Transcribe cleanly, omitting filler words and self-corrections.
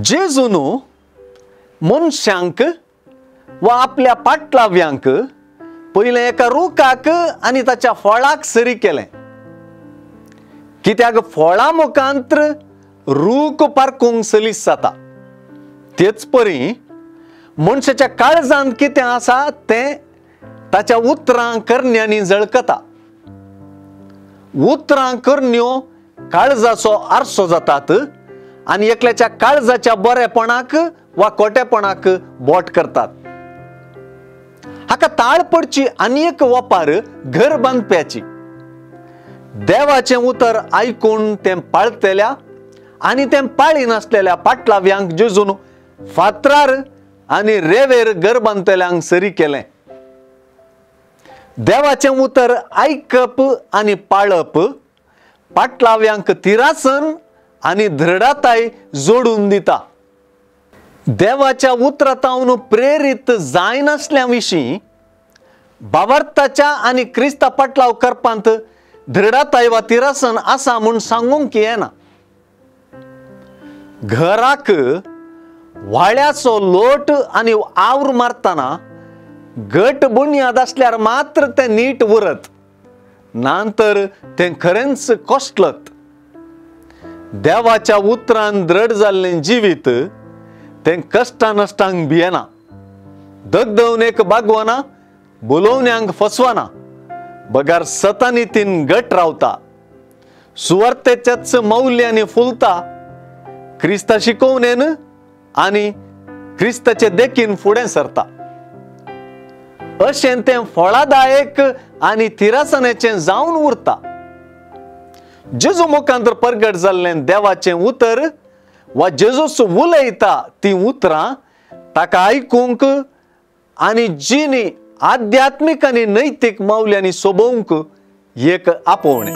जेजूनु मनशांक वा आपल्या पाटलाव्यांक पहिले एका रुखाक आणि ताच्या फळाक सरी केले, कित्याक फळा मुखांत्र रूख पारखूंक सलीस जाता। तेच परी मनशाच्या काळजांत कितें आसा तें ताच्या उतरां करण्यांनी झळकता। उतरां करण्यो काळजाचो आरसो जातात आणि एकल्याच्या काळजाच्या बरेपणाक वा खोटेपणाक बोट करतात। हाका ताळ पडची आनी एक वपार घर बांदप्याची। देवाचें उतर आयकून तें पाळतल्या आणि तें पाळी नासलेल्या पाटलाव्यांक जेजून फातरार आणि रेवेर घर बांदतल्यांक सरी केलें। देवाचें उतर आयकप आणि पाळप पाटलाव्यांक तिरासन आणि दृढताय जोडून दिता। देवाच्या उतरांतावन प्रेरित जाय नासल्या विशीं भावार्थाच्या आणि क्रिस्ता पाटलाव करपांत दृढताय वा तिरासन आसा म्हूण सांगूंक येना। घराक व्हाळ्याचो लोट आणि आवर मारतना घट बुन्याद आसल्यार मात्र तें नीट उरत, नांतर तें खरेंच कोसलत। देवाच्या उतरान दृढ जाल्लें जिवीत तें कश्टा नश्टांक भियेना, दगदवनेक बागवना, बुलोवण्यांक फसवना, बगार सतानितीन घट रावता, सुवार्थेच्याच मौल्यांनी फुलता, क्रिस्ता शिकवणेन आनी क्रिस्ताचे देखीन फुडें सरता। अशें तें फळादायक आनी तिरासनेचें जावन उरता। जेजू मुखांतर प्रगट जाल्लें देवाचें उतर वा जेजूस उलयता ती उतरां ताका आयकूंक आनी जीनी आध्यात्मिक आनी नैतीक मौल्यांनी सोबोवंक एक आपोवणें।